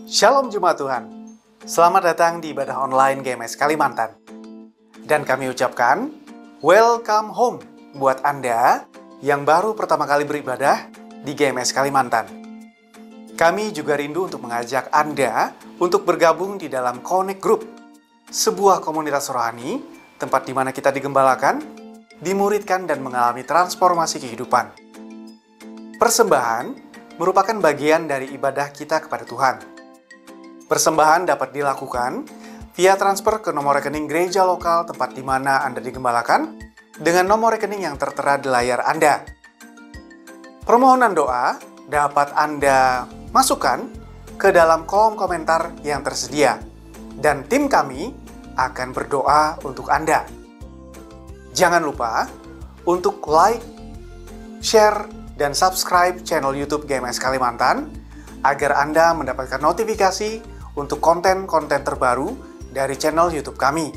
Shalom Jemaat Tuhan. Selamat datang di ibadah online GMS Kalimantan. Dan kami ucapkan welcome home buat Anda yang baru pertama kali beribadah di GMS Kalimantan. Kami juga rindu untuk mengajak Anda untuk bergabung di dalam Connect Group, sebuah komunitas rohani tempat di mana kita digembalakan, dimuridkan dan mengalami transformasi kehidupan. Persembahan merupakan bagian dari ibadah kita kepada Tuhan. Persembahan dapat dilakukan via transfer ke nomor rekening gereja lokal tempat di mana Anda digembalakan dengan nomor rekening yang tertera di layar Anda. Permohonan doa dapat Anda masukkan ke dalam kolom komentar yang tersedia, dan tim kami akan berdoa untuk Anda. Jangan lupa untuk like, share, dan subscribe channel YouTube GMS Kalimantan agar Anda mendapatkan notifikasi untuk konten-konten terbaru dari channel YouTube kami.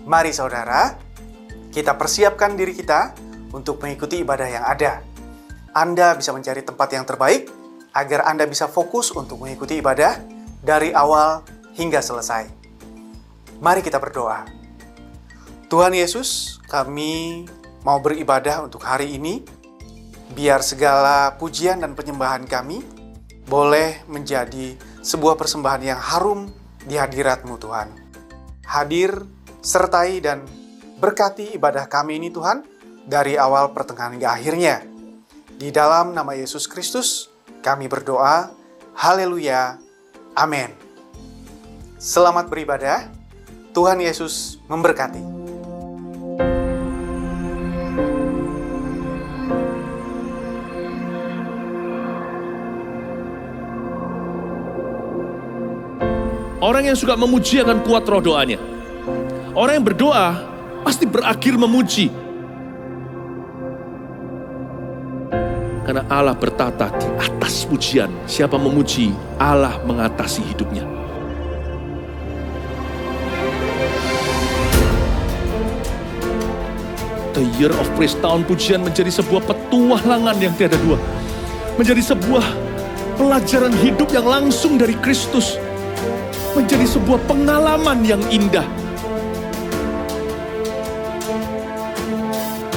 Mari saudara, kita persiapkan diri kita untuk mengikuti ibadah yang ada. Anda bisa mencari tempat yang terbaik agar Anda bisa fokus untuk mengikuti ibadah dari awal hingga selesai. Mari kita berdoa. Tuhan Yesus, kami mau beribadah untuk hari ini. Biar segala pujian dan penyembahan kami boleh menjadi sebuah persembahan yang harum di hadirat-Mu Tuhan. Hadir, sertai dan berkati ibadah kami ini Tuhan, dari awal pertengahan hingga akhirnya. Di dalam nama Yesus Kristus, kami berdoa. Haleluya. Amin. Selamat beribadah. Tuhan Yesus memberkati. Orang yang suka memuji akan kuat roh doanya. Orang yang berdoa pasti berakhir memuji. Karena Allah bertata di atas pujian. Siapa memuji, Allah mengatasi hidupnya. The Year of Praise, tahun pujian menjadi sebuah petualangan yang tiada dua. Menjadi sebuah pelajaran hidup yang langsung dari Kristus. Menjadi sebuah pengalaman yang indah.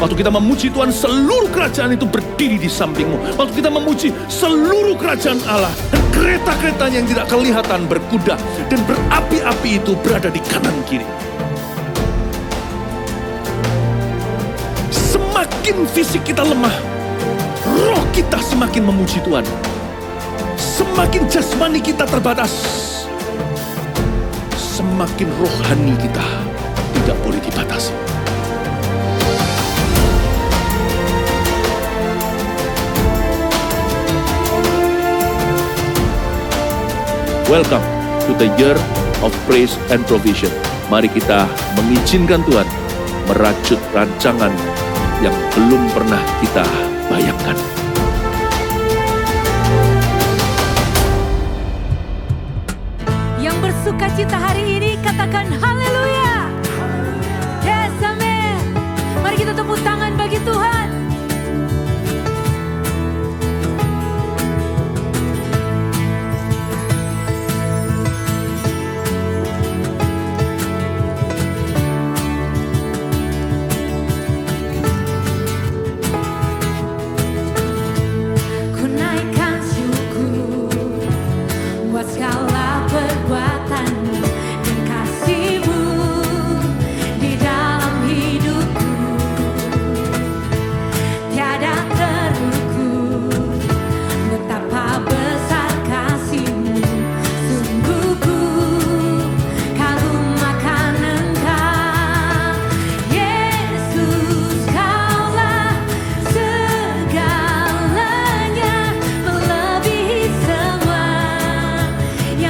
Waktu kita memuji Tuhan, seluruh kerajaan itu berdiri di sampingmu. Waktu kita memuji, seluruh kerajaan Allah dan kereta-keretanya yang tidak kelihatan berkuda dan berapi-api itu berada di kanan kiri. Semakin fisik kita lemah, roh kita semakin memuji Tuhan. Semakin jasmani kita terbatas, semakin rohani kita tidak boleh dibatasi. Welcome to the Year of Praise and Provision. Mari kita mengizinkan Tuhan merajut rancangan yang belum pernah kita bayangkan. Yang bersukacita hari ini katakan haleluya. Yes, amin. Mari kita tepuk tangan bagi Tuhan. Ku naikkan syukur buat segala perbuatan-Mu dan kasih-Mu di dalam hidupku. Tiada terukur betapa besar kasih-Mu. Sungguh ku kagum akan Engkau, Yesus. Kaulah segalanya, melebihi semua yang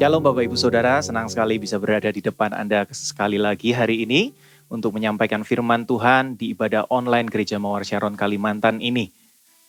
Shalom Bapak Ibu Saudara, senang sekali bisa berada di depan Anda sekali lagi hari ini untuk menyampaikan firman Tuhan di ibadah online Gereja Mawar Syaron Kalimantan ini.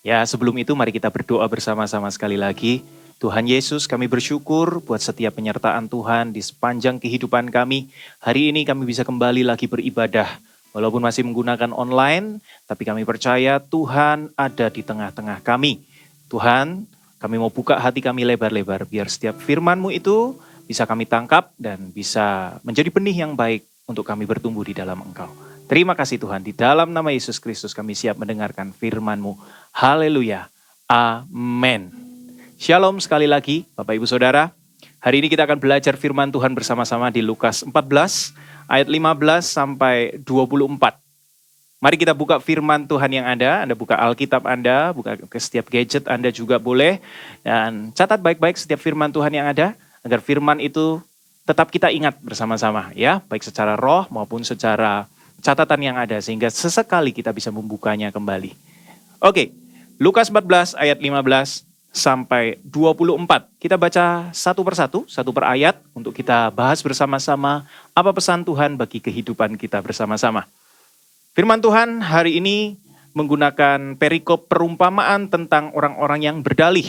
Ya, sebelum itu mari kita berdoa bersama-sama sekali lagi. Tuhan Yesus, kami bersyukur buat setiap penyertaan Tuhan di sepanjang kehidupan kami. Hari ini kami bisa kembali lagi beribadah. Walaupun masih menggunakan online, tapi kami percaya Tuhan ada di tengah-tengah kami. Tuhan, kami mau buka hati kami lebar-lebar biar setiap firman-Mu itu bisa kami tangkap dan bisa menjadi benih yang baik untuk kami bertumbuh di dalam Engkau. Terima kasih Tuhan, di dalam nama Yesus Kristus kami siap mendengarkan firman-Mu. Haleluya. Amin. Shalom sekali lagi Bapak Ibu Saudara. Hari ini kita akan belajar firman Tuhan bersama-sama di Lukas 14 ayat 15 sampai 24. Mari kita buka firman Tuhan yang ada. Anda buka Alkitab Anda, buka ke setiap gadget Anda juga boleh. Dan catat baik-baik setiap firman Tuhan yang ada, agar firman itu tetap kita ingat bersama-sama, ya, baik secara roh maupun secara catatan yang ada, sehingga sesekali kita bisa membukanya kembali. Oke, Lukas 14 ayat 15 sampai 24. Kita baca satu persatu, satu per ayat, untuk kita bahas bersama-sama apa pesan Tuhan bagi kehidupan kita bersama-sama. Firman Tuhan hari ini menggunakan perikop perumpamaan tentang orang-orang yang berdalih.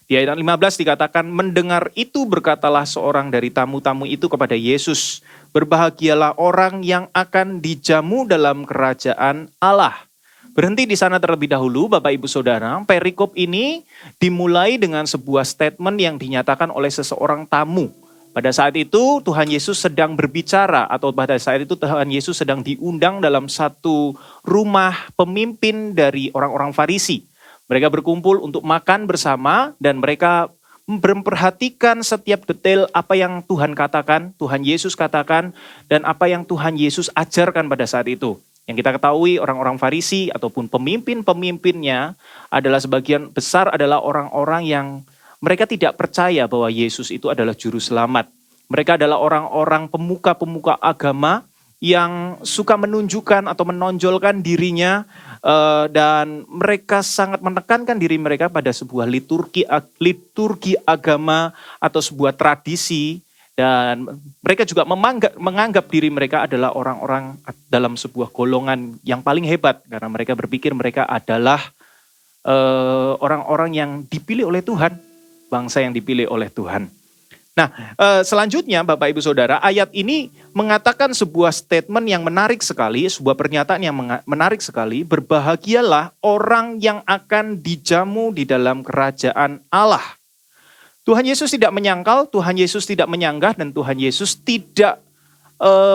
Di ayat 15 dikatakan, mendengar itu berkatalah seorang dari tamu-tamu itu kepada Yesus, berbahagialah orang yang akan dijamu dalam kerajaan Allah. Berhenti di sana terlebih dahulu Bapak Ibu Saudara, perikop ini dimulai dengan sebuah statement yang dinyatakan oleh seseorang tamu. Pada saat itu Tuhan Yesus sedang berbicara, atau pada saat itu Tuhan Yesus sedang diundang dalam satu rumah pemimpin dari orang-orang Farisi. Mereka berkumpul untuk makan bersama dan mereka memperhatikan setiap detail apa yang Tuhan katakan, Tuhan Yesus katakan, dan apa yang Tuhan Yesus ajarkan pada saat itu. Yang kita ketahui orang-orang Farisi ataupun pemimpin-pemimpinnya adalah sebagian besar adalah orang-orang yang mereka tidak percaya bahwa Yesus itu adalah juru selamat. Mereka adalah orang-orang pemuka-pemuka agama yang suka menunjukkan atau menonjolkan dirinya dan mereka sangat menekankan diri mereka pada sebuah liturgi agama atau sebuah tradisi, dan mereka juga menganggap diri mereka adalah orang-orang dalam sebuah golongan yang paling hebat karena mereka berpikir mereka adalah orang-orang yang dipilih oleh Tuhan. Bangsa yang dipilih oleh Tuhan. Nah, selanjutnya Bapak Ibu Saudara, ayat ini mengatakan sebuah statement yang menarik sekali, sebuah pernyataan yang menarik sekali. Berbahagialah orang yang akan dijamu di dalam kerajaan Allah. Tuhan Yesus tidak menyangkal, Tuhan Yesus tidak menyanggah, dan Tuhan Yesus tidak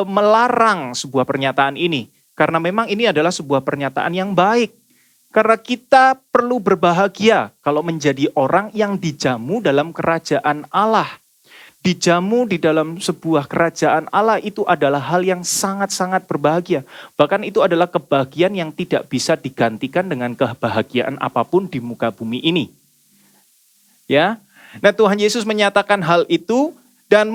melarang sebuah pernyataan ini. Karena memang ini adalah sebuah pernyataan yang baik. Karena kita perlu berbahagia kalau menjadi orang yang dijamu dalam kerajaan Allah. Dijamu di dalam sebuah kerajaan Allah itu adalah hal yang sangat-sangat berbahagia. Bahkan itu adalah kebahagiaan yang tidak bisa digantikan dengan kebahagiaan apapun di muka bumi ini. Ya. Nah, Tuhan Yesus menyatakan hal itu dan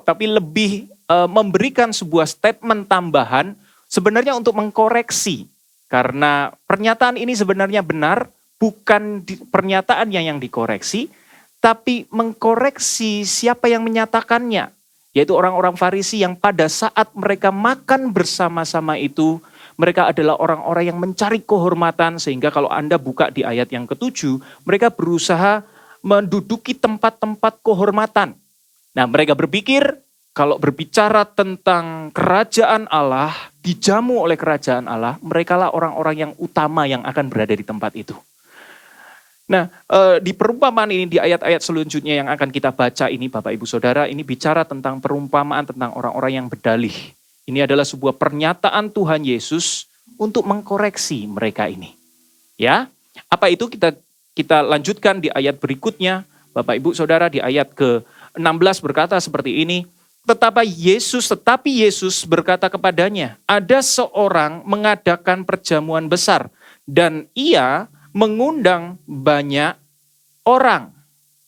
tapi lebih memberikan sebuah statement tambahan sebenarnya untuk mengkoreksi, karena pernyataan ini sebenarnya benar, bukan pernyataan yang dikoreksi, tapi mengkoreksi siapa yang menyatakannya, yaitu orang-orang Farisi yang pada saat mereka makan bersama-sama itu, mereka adalah orang-orang yang mencari kehormatan, sehingga kalau Anda buka di ayat yang ke-7, mereka berusaha menduduki tempat-tempat kehormatan. Nah, mereka berpikir, kalau berbicara tentang kerajaan Allah, dijamu oleh kerajaan Allah, merekalah orang-orang yang utama yang akan berada di tempat itu. Nah, di perumpamaan ini, di ayat-ayat selanjutnya yang akan kita baca ini, Bapak Ibu Saudara, ini bicara tentang perumpamaan tentang orang-orang yang berdalih. Ini adalah sebuah pernyataan Tuhan Yesus untuk mengkoreksi mereka ini. Ya, apa itu kita lanjutkan di ayat berikutnya, Bapak Ibu Saudara, di ayat ke-16 berkata seperti ini. Tetapi Yesus berkata kepadanya, ada seorang mengadakan perjamuan besar dan ia mengundang banyak orang.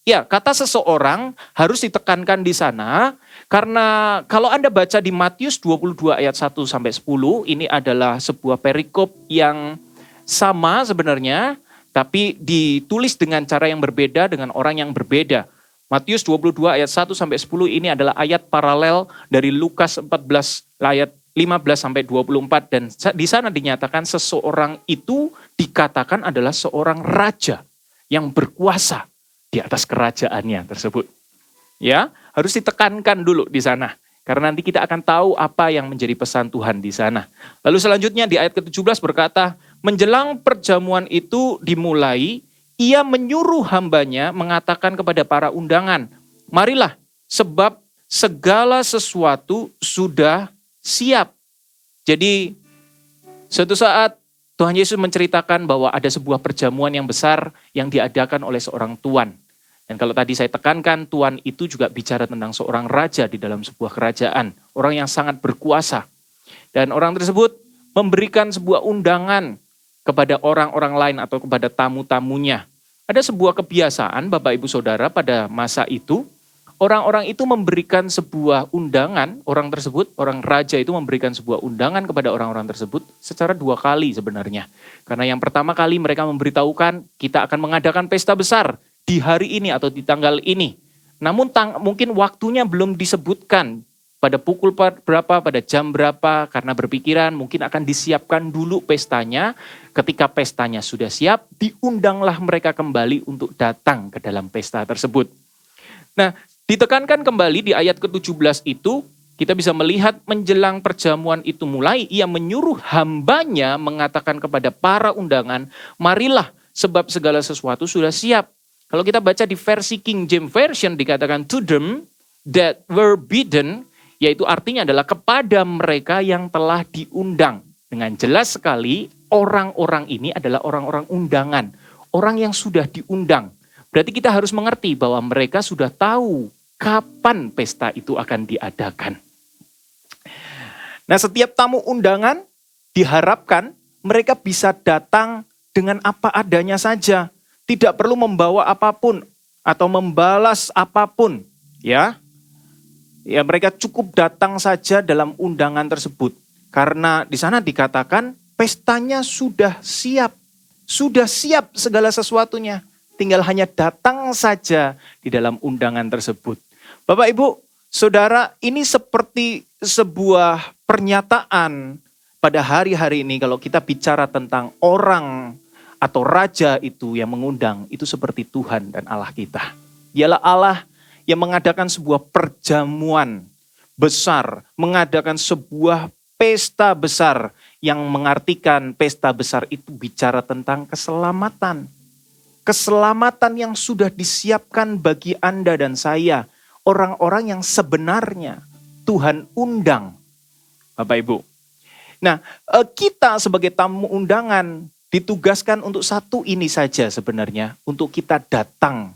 Ya, kata seseorang harus ditekankan di sana karena kalau Anda baca di Matius 22 ayat 1 sampai 10, ini adalah sebuah perikop yang sama sebenarnya, tapi ditulis dengan cara yang berbeda dengan orang yang berbeda. Matius 22 ayat 1 sampai 10 ini adalah ayat paralel dari Lukas 14 ayat 15 sampai 24 dan di sana dinyatakan seseorang itu dikatakan adalah seorang raja yang berkuasa di atas kerajaannya tersebut. Ya, harus ditekankan dulu di sana karena nanti kita akan tahu apa yang menjadi pesan Tuhan di sana. Lalu selanjutnya di ayat ke-17 berkata, menjelang perjamuan itu dimulai, ia menyuruh hambanya mengatakan kepada para undangan, marilah sebab segala sesuatu sudah siap. Jadi suatu saat Tuhan Yesus menceritakan bahwa ada sebuah perjamuan yang besar yang diadakan oleh seorang tuan. Dan kalau tadi saya tekankan, tuan itu juga bicara tentang seorang raja di dalam sebuah kerajaan. Orang yang sangat berkuasa. Dan orang tersebut memberikan sebuah undangan kepada orang-orang lain atau kepada tamu-tamunya. Ada sebuah kebiasaan Bapak Ibu Saudara pada masa itu, orang-orang itu memberikan sebuah undangan, orang tersebut, orang raja itu memberikan sebuah undangan kepada orang-orang tersebut secara 2 kali sebenarnya. Karena yang pertama kali mereka memberitahukan kita akan mengadakan pesta besar di hari ini atau di tanggal ini. Namun mungkin waktunya belum disebutkan. Pada pukul berapa, pada jam berapa, karena berpikiran mungkin akan disiapkan dulu pestanya. Ketika pestanya sudah siap, diundanglah mereka kembali untuk datang ke dalam pesta tersebut. Nah, ditekankan kembali di ayat ke-17 itu, kita bisa melihat menjelang perjamuan itu mulai, ia menyuruh hambanya mengatakan kepada para undangan, marilah sebab segala sesuatu sudah siap. Kalau kita baca di versi King James Version dikatakan to them that were bidden, yaitu artinya adalah kepada mereka yang telah diundang. Dengan jelas sekali orang-orang ini adalah orang-orang undangan. Orang yang sudah diundang. Berarti kita harus mengerti bahwa mereka sudah tahu kapan pesta itu akan diadakan. Nah, setiap tamu undangan diharapkan mereka bisa datang dengan apa adanya saja. Tidak perlu membawa apapun atau membalas apapun. Ya, mereka cukup datang saja dalam undangan tersebut. Karena di sana dikatakan pestanya sudah siap. Sudah siap segala sesuatunya. Tinggal hanya datang saja di dalam undangan tersebut. Bapak, Ibu, Saudara, ini seperti sebuah pernyataan pada hari-hari ini kalau kita bicara tentang orang atau raja itu yang mengundang, itu seperti Tuhan dan Allah kita. Dialah Allah yang mengadakan sebuah perjamuan besar, mengadakan sebuah pesta besar yang mengartikan pesta besar itu bicara tentang keselamatan. Keselamatan yang sudah disiapkan bagi Anda dan saya, orang-orang yang sebenarnya Tuhan undang. Bapak Ibu. Nah, kita sebagai tamu undangan ditugaskan untuk satu ini saja sebenarnya, untuk kita datang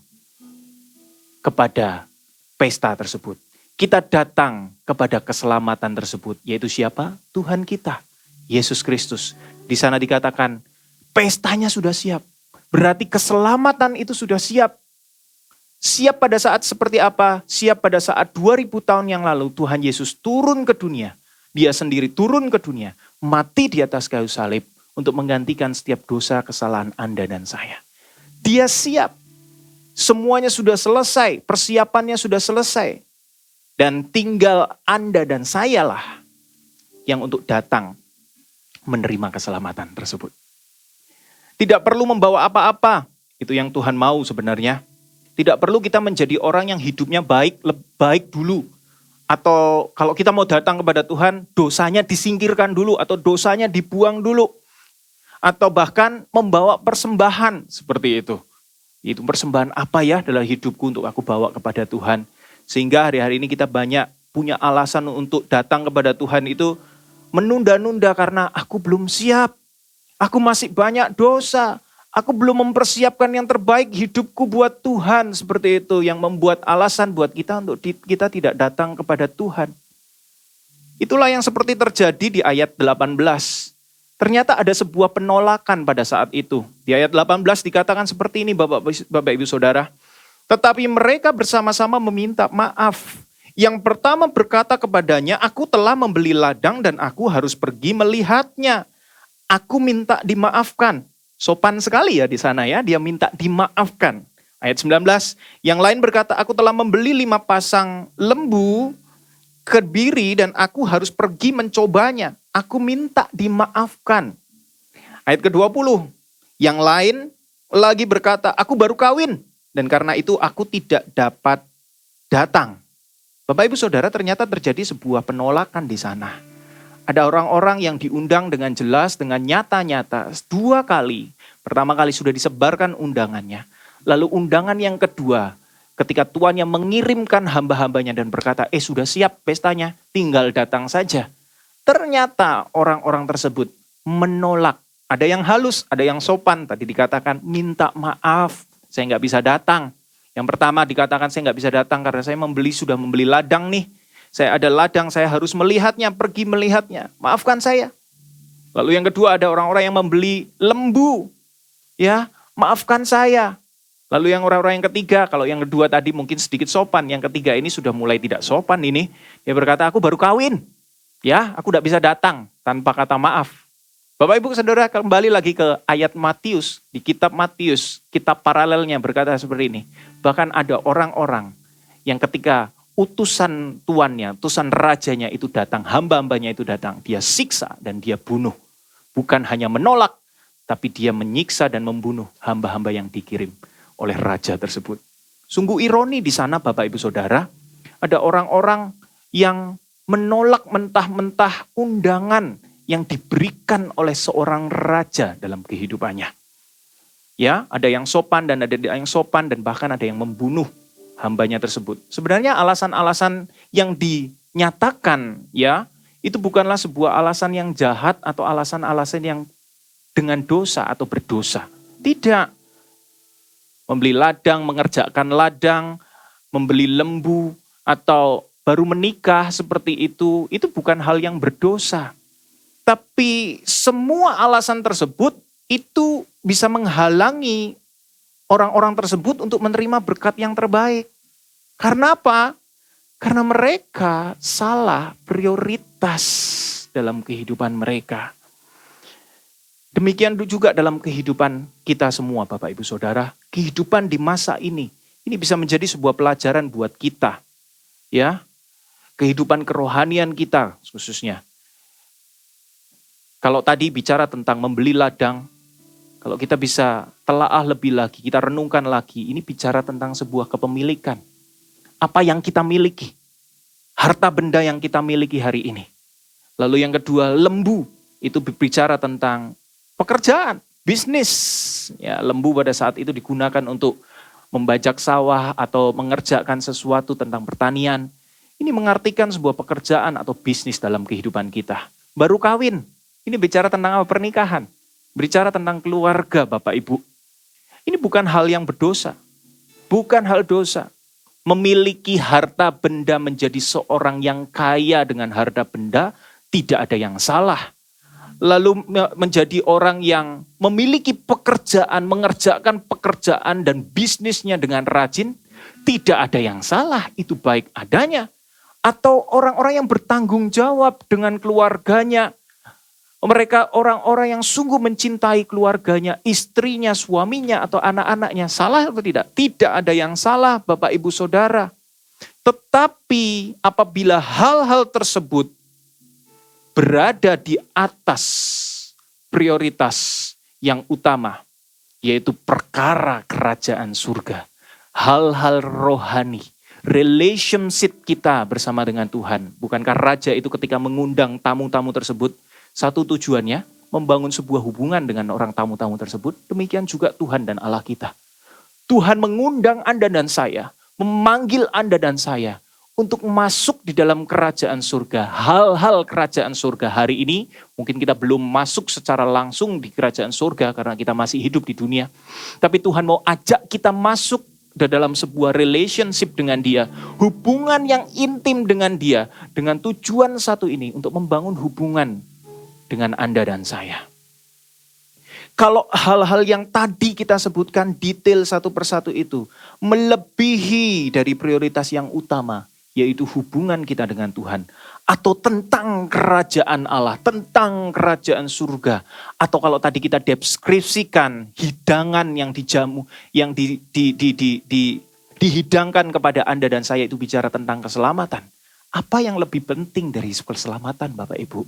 kepada pesta tersebut. Kita datang kepada keselamatan tersebut. Yaitu siapa? Tuhan kita, Yesus Kristus. Di sana dikatakan, pestanya sudah siap. Berarti keselamatan itu sudah siap. Siap pada saat seperti apa? Siap pada saat 2000 tahun yang lalu Tuhan Yesus turun ke dunia. Dia sendiri turun ke dunia. Mati di atas kayu salib untuk menggantikan setiap dosa kesalahan Anda dan saya. Dia siap. Semuanya sudah selesai, persiapannya sudah selesai. Dan tinggal Anda dan saya lah yang untuk datang menerima keselamatan tersebut. Tidak perlu membawa apa-apa, itu yang Tuhan mau sebenarnya. Tidak perlu kita menjadi orang yang hidupnya baik dulu. Atau kalau kita mau datang kepada Tuhan, dosanya disingkirkan dulu atau dosanya dibuang dulu. Atau bahkan membawa persembahan seperti itu. Itu persembahan apa ya dalam hidupku untuk aku bawa kepada Tuhan. Sehingga hari-hari ini kita banyak punya alasan untuk datang kepada Tuhan itu menunda-nunda karena aku belum siap. Aku masih banyak dosa. Aku belum mempersiapkan yang terbaik hidupku buat Tuhan. Seperti itu yang membuat alasan buat kita untuk kita tidak datang kepada Tuhan. Itulah yang seperti terjadi di ayat 18. Ternyata ada sebuah penolakan pada saat itu. Di ayat 18 dikatakan seperti ini Bapak Ibu Saudara. Tetapi mereka bersama-sama meminta maaf. Yang pertama berkata kepadanya, aku telah membeli ladang dan aku harus pergi melihatnya. Aku minta dimaafkan. Sopan sekali ya di sana ya, dia minta dimaafkan. Ayat 19, yang lain berkata, aku telah membeli 5 pasang lembu kebiri dan aku harus pergi mencobanya. Aku minta dimaafkan. Ayat ke-20, yang lain lagi berkata, aku baru kawin dan karena itu aku tidak dapat datang. Bapak Ibu Saudara, ternyata terjadi sebuah penolakan di sana. Ada orang-orang yang diundang dengan jelas, dengan nyata-nyata 2 kali. Pertama kali sudah disebarkan undangannya. Lalu undangan yang kedua, ketika tuannya mengirimkan hamba-hambanya dan berkata, sudah siap pestanya, tinggal datang saja. Ternyata orang-orang tersebut menolak. Ada yang halus, ada yang sopan. Tadi dikatakan, minta maaf, saya nggak bisa datang. Yang pertama dikatakan, saya nggak bisa datang karena saya sudah membeli ladang nih. Saya ada ladang, saya harus melihatnya, pergi melihatnya. Maafkan saya. Lalu yang kedua ada orang-orang yang membeli lembu. Ya, maafkan saya. Lalu yang orang-orang yang ketiga, kalau yang kedua tadi mungkin sedikit sopan, yang ketiga ini sudah mulai tidak sopan ini. Dia berkata, aku baru kawin. Ya, aku tidak bisa datang tanpa kata maaf. Bapak Ibu Saudara, kembali lagi ke ayat Matius. Di kitab Matius, kitab paralelnya berkata seperti ini. Bahkan ada orang-orang yang ketika utusan tuannya, utusan rajanya itu datang, hamba-hambanya itu datang, dia siksa dan dia bunuh. Bukan hanya menolak, tapi dia menyiksa dan membunuh hamba-hamba yang dikirim oleh raja tersebut. Sungguh ironi di sana Bapak Ibu Saudara, ada orang-orang yang menolak mentah-mentah undangan yang diberikan oleh seorang raja dalam kehidupannya. Ya, ada yang sopan dan ada yang sopan dan bahkan ada yang membunuh hambanya tersebut. Sebenarnya alasan-alasan yang dinyatakan ya, itu bukanlah sebuah alasan yang jahat atau alasan-alasan yang dengan dosa atau berdosa. Tidak. Membeli ladang, mengerjakan ladang, membeli lembu, atau baru menikah seperti itu bukan hal yang berdosa. Tapi semua alasan tersebut itu bisa menghalangi orang-orang tersebut untuk menerima berkat yang terbaik. Karena apa? Karena mereka salah prioritas dalam kehidupan mereka. Demikian juga dalam kehidupan kita semua Bapak Ibu Saudara. Kehidupan di masa ini bisa menjadi sebuah pelajaran buat kita. Ya, kehidupan kerohanian kita khususnya. Kalau tadi bicara tentang membeli ladang, kalau kita bisa telaah lebih lagi, kita renungkan lagi, ini bicara tentang sebuah kepemilikan. Apa yang kita miliki, harta benda yang kita miliki hari ini. Lalu yang kedua, lembu, itu berbicara tentang pekerjaan, bisnis. Ya, lembu pada saat itu digunakan untuk membajak sawah atau mengerjakan sesuatu tentang pertanian. Ini mengartikan sebuah pekerjaan atau bisnis dalam kehidupan kita. Baru kawin, ini bicara tentang apa? Pernikahan. Bicara tentang keluarga Bapak Ibu. Ini bukan hal yang berdosa. Bukan hal dosa. Memiliki harta benda, menjadi seorang yang kaya dengan harta benda, tidak ada yang salah. Lalu menjadi orang yang memiliki pekerjaan, mengerjakan pekerjaan dan bisnisnya dengan rajin, tidak ada yang salah, itu baik adanya. Atau orang-orang yang bertanggung jawab dengan keluarganya, mereka orang-orang yang sungguh mencintai keluarganya, istrinya, suaminya, atau anak-anaknya, salah atau tidak? Tidak ada yang salah Bapak Ibu Saudara. Tetapi apabila hal-hal tersebut berada di atas prioritas yang utama, yaitu perkara kerajaan surga, hal-hal rohani, relationship kita bersama dengan Tuhan. Bukankah raja itu ketika mengundang tamu-tamu tersebut, satu tujuannya membangun sebuah hubungan dengan orang tamu-tamu tersebut? Demikian juga Tuhan dan Allah kita. Tuhan mengundang Anda dan saya, memanggil Anda dan saya untuk masuk di dalam kerajaan surga. Hal-hal kerajaan surga hari ini, mungkin kita belum masuk secara langsung di kerajaan surga karena kita masih hidup di dunia. Tapi Tuhan mau ajak kita masuk ke dalam sebuah relationship dengan Dia. Hubungan yang intim dengan Dia. Dengan tujuan satu ini, untuk membangun hubungan dengan Anda dan saya. Kalau hal-hal yang tadi kita sebutkan detail satu persatu itu melebihi dari prioritas yang utama, yaitu hubungan kita dengan Tuhan, atau tentang kerajaan Allah, tentang kerajaan surga, atau kalau tadi kita deskripsikan hidangan yang dijamu, yang dihidangkan kepada Anda dan saya itu bicara tentang keselamatan. Apa yang lebih penting dari keselamatan, Bapak Ibu?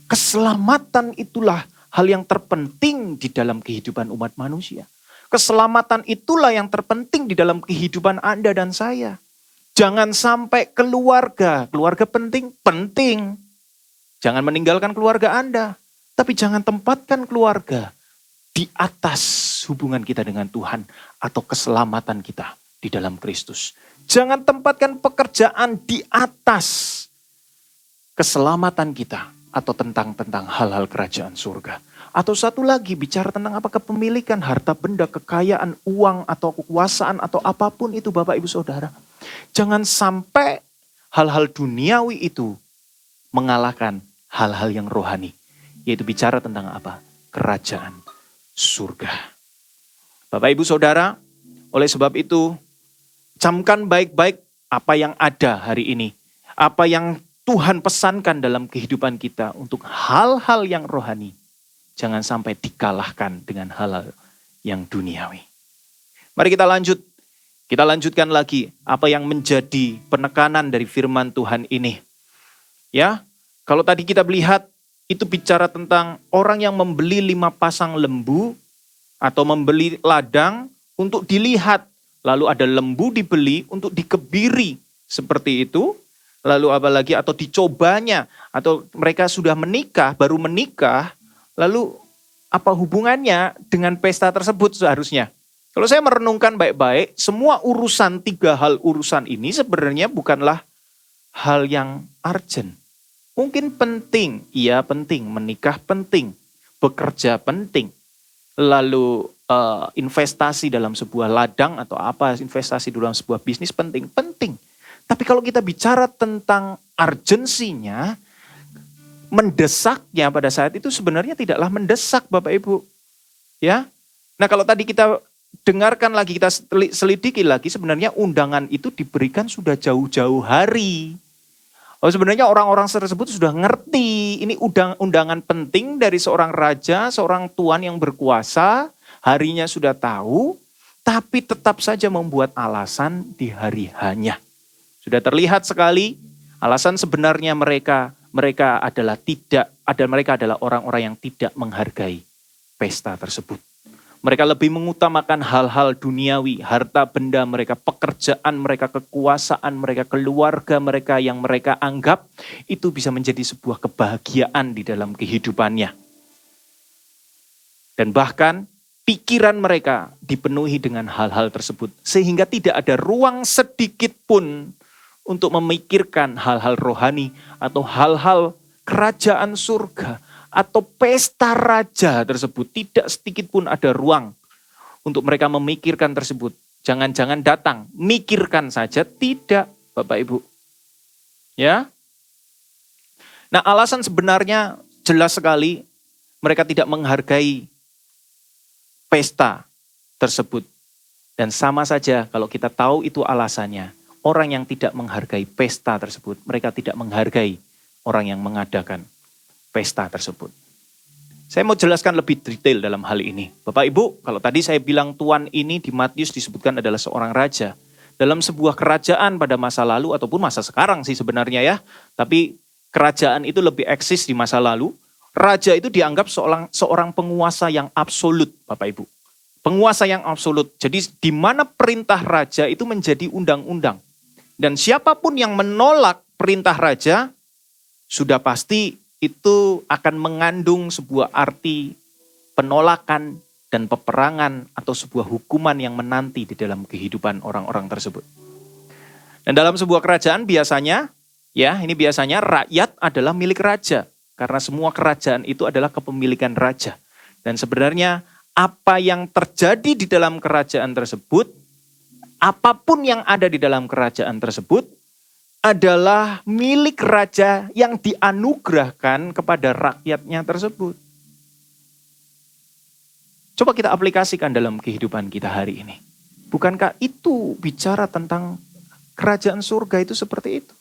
Keselamatan itulah hal yang terpenting di dalam kehidupan umat manusia. Keselamatan itulah yang terpenting di dalam kehidupan Anda dan saya. Jangan sampai keluarga penting. Jangan meninggalkan keluarga Anda. Tapi jangan tempatkan keluarga di atas hubungan kita dengan Tuhan atau keselamatan kita di dalam Kristus. Jangan tempatkan pekerjaan di atas keselamatan kita atau tentang hal-hal kerajaan surga. Atau satu lagi bicara tentang apa kepemilikan, harta benda, kekayaan, uang atau kekuasaan atau apapun itu Bapak Ibu Saudara. Jangan sampai hal-hal duniawi itu mengalahkan hal-hal yang rohani. Yaitu bicara tentang apa? Kerajaan surga. Bapak Ibu Saudara, oleh sebab itu camkan baik-baik apa yang ada hari ini. Apa yang Tuhan pesankan dalam kehidupan kita untuk hal-hal yang rohani. Jangan sampai dikalahkan dengan hal-hal yang duniawi. Mari kita lanjut. Kita lanjutkan lagi apa yang menjadi penekanan dari firman Tuhan ini. Ya, kalau tadi kita melihat itu bicara tentang orang yang membeli 5 pasang lembu atau membeli ladang untuk dilihat. Lalu ada lembu dibeli untuk dikebiri seperti itu. Lalu apalagi atau dicobanya atau mereka sudah menikah, baru menikah. Lalu apa hubungannya dengan pesta tersebut seharusnya? Kalau saya merenungkan baik-baik, semua urusan 3 hal urusan ini sebenarnya bukanlah hal yang urgent. Mungkin penting, iya penting, menikah penting, bekerja penting. Lalu investasi dalam sebuah ladang atau apa, investasi dalam sebuah bisnis penting. Tapi kalau kita bicara tentang urgensinya, mendesaknya pada saat itu sebenarnya tidaklah mendesak Bapak Ibu. Ya. Nah kalau tadi kita dengarkan lagi, kita selidiki lagi, sebenarnya undangan itu diberikan sudah jauh-jauh hari. Oh sebenarnya orang-orang tersebut sudah ngerti, ini undangan penting dari seorang raja, seorang tuan yang berkuasa, harinya sudah tahu, tapi tetap saja membuat alasan di hari hanya. Sudah terlihat sekali, alasan sebenarnya mereka adalah orang-orang yang tidak menghargai pesta tersebut. Mereka lebih mengutamakan hal-hal duniawi, harta benda mereka, pekerjaan mereka, kekuasaan mereka, keluarga mereka yang mereka anggap itu bisa menjadi sebuah kebahagiaan di dalam kehidupannya. Dan bahkan pikiran mereka dipenuhi dengan hal-hal tersebut. Sehingga tidak ada ruang sedikit pun untuk memikirkan hal-hal rohani atau hal-hal kerajaan surga atau pesta raja tersebut. Tidak sedikit pun ada ruang untuk mereka memikirkan tersebut. Jangan-jangan datang, mikirkan saja, tidak Bapak Ibu. Ya. Nah alasan sebenarnya jelas sekali mereka tidak menghargai pesta tersebut. Dan sama saja kalau kita tahu itu alasannya. Orang yang tidak menghargai pesta tersebut, mereka tidak menghargai orang yang mengadakan pesta tersebut. Saya mau jelaskan lebih detail dalam hal ini. Bapak Ibu, kalau tadi saya bilang tuan ini di Matius disebutkan adalah seorang raja. Dalam sebuah kerajaan pada masa lalu ataupun masa sekarang sih sebenarnya ya. Tapi kerajaan itu lebih eksis di masa lalu. Raja itu dianggap seorang penguasa yang absolut, Bapak Ibu. Penguasa yang absolut. Jadi di mana perintah raja itu menjadi undang-undang. Dan siapapun yang menolak perintah raja, sudah pasti itu akan mengandung sebuah arti penolakan dan peperangan atau sebuah hukuman yang menanti di dalam kehidupan orang-orang tersebut. Dan dalam sebuah kerajaan biasanya rakyat adalah milik raja. Karena semua kerajaan itu adalah kepemilikan raja. Dan sebenarnya apa yang terjadi di dalam kerajaan tersebut, apapun yang ada di dalam kerajaan tersebut adalah milik raja yang dianugerahkan kepada rakyatnya tersebut. Coba kita aplikasikan dalam kehidupan kita hari ini. Bukankah itu bicara tentang kerajaan surga itu seperti itu?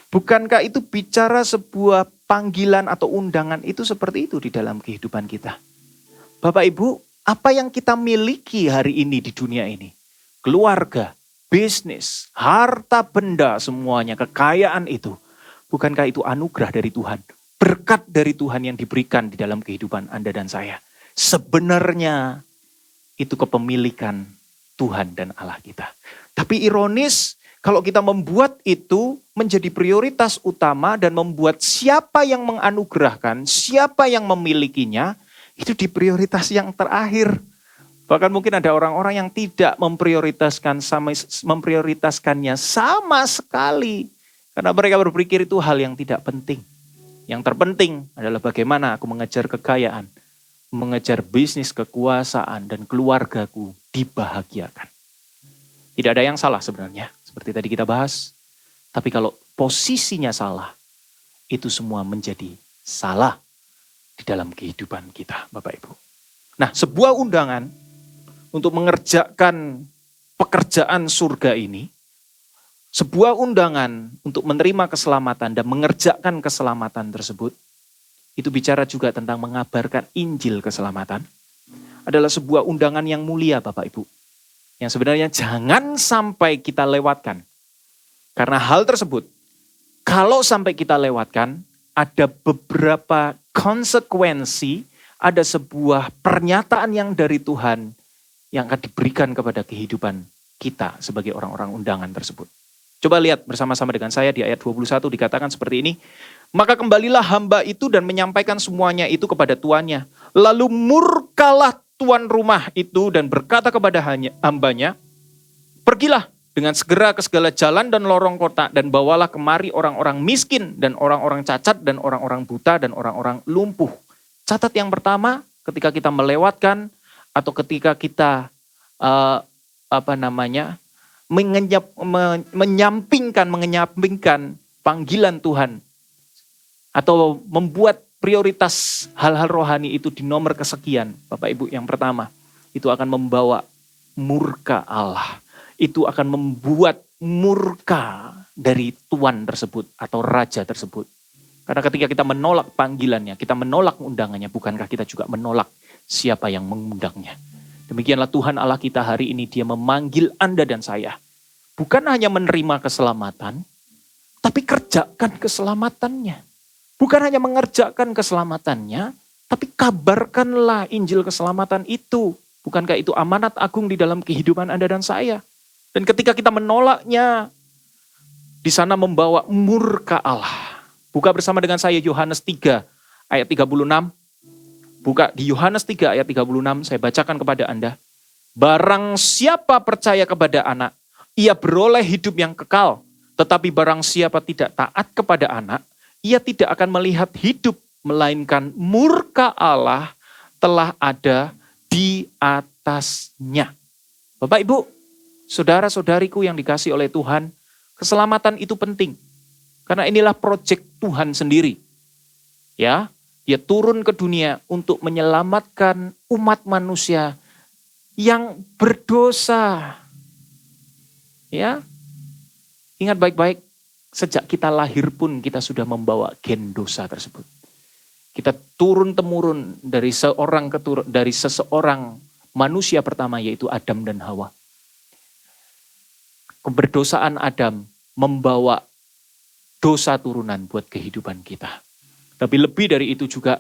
Bukankah itu bicara sebuah panggilan atau undangan itu seperti itu di dalam kehidupan kita? Bapak Ibu, apa yang kita miliki hari ini di dunia ini? Keluarga, bisnis, harta benda semuanya, kekayaan itu. Bukankah itu anugerah dari Tuhan? Berkat dari Tuhan yang diberikan di dalam kehidupan Anda dan saya. Sebenarnya itu kepemilikan Tuhan dan Allah kita. Tapi ironis, kalau kita membuat itu menjadi prioritas utama dan membuat siapa yang menganugerahkan, siapa yang memilikinya, itu di prioritas yang terakhir. Bahkan mungkin ada orang-orang yang tidak memprioritaskannya sama sekali. Karena mereka berpikir itu hal yang tidak penting. Yang terpenting adalah bagaimana aku mengejar kekayaan, mengejar bisnis, kekuasaan, dan keluargaku dibahagiakan. Tidak ada yang salah sebenarnya, seperti tadi kita bahas. Tapi kalau posisinya salah, itu semua menjadi salah di dalam kehidupan kita, Bapak Ibu. Nah, sebuah undangan untuk mengerjakan pekerjaan surga ini, sebuah undangan untuk menerima keselamatan dan mengerjakan keselamatan tersebut, itu bicara juga tentang mengabarkan Injil keselamatan, adalah sebuah undangan yang mulia Bapak Ibu. Yang sebenarnya jangan sampai kita lewatkan. Karena hal tersebut, kalau sampai kita lewatkan, ada beberapa konsekuensi, ada sebuah pernyataan yang dari Tuhan yang akan diberikan kepada kehidupan kita sebagai orang-orang undangan tersebut. Coba lihat bersama-sama dengan saya di ayat 21 dikatakan seperti ini. Maka kembalilah hamba itu dan menyampaikan semuanya itu kepada tuannya. Lalu murkalah tuan rumah itu dan berkata kepada hambanya, pergilah dengan segera ke segala jalan dan lorong kota dan bawalah kemari orang-orang miskin dan orang-orang cacat dan orang-orang buta dan orang-orang lumpuh. Catat yang pertama, ketika kita melewatkan atau ketika kita menyampingkan panggilan Tuhan atau membuat prioritas hal-hal rohani itu di nomor kesekian, Bapak Ibu, yang pertama, itu akan membawa murka Allah. Itu akan membuat murka dari tuan tersebut atau raja tersebut. Karena ketika kita menolak panggilannya, kita menolak undangannya, bukankah kita juga menolak siapa yang mengundangnya? Demikianlah Tuhan Allah kita hari ini, Dia memanggil Anda dan saya. Bukan hanya menerima keselamatan, tapi kerjakan keselamatannya. Bukan hanya mengerjakan keselamatannya, tapi kabarkanlah Injil keselamatan itu. Bukankah itu amanat agung di dalam kehidupan Anda dan saya? Dan ketika kita menolaknya, di sana membawa murka Allah. Buka bersama dengan saya Yohanes 3 ayat 36. Buka di Yohanes 3 ayat 36, saya bacakan kepada Anda. Barang siapa percaya kepada anak, ia beroleh hidup yang kekal. Tetapi barang siapa tidak taat kepada anak, ia tidak akan melihat hidup, melainkan murka Allah telah ada di atasnya. Bapak Ibu, saudara-saudariku yang dikasihi oleh Tuhan, keselamatan itu penting. Karena inilah proyek Tuhan sendiri. Ya, Dia turun ke dunia untuk menyelamatkan umat manusia yang berdosa. Ya, ingat baik-baik. Sejak kita lahir pun kita sudah membawa gen dosa tersebut. Kita turun-temurun dari seseorang manusia pertama yaitu Adam dan Hawa. Keberdosaan Adam membawa dosa turunan buat kehidupan kita. Tapi lebih dari itu juga,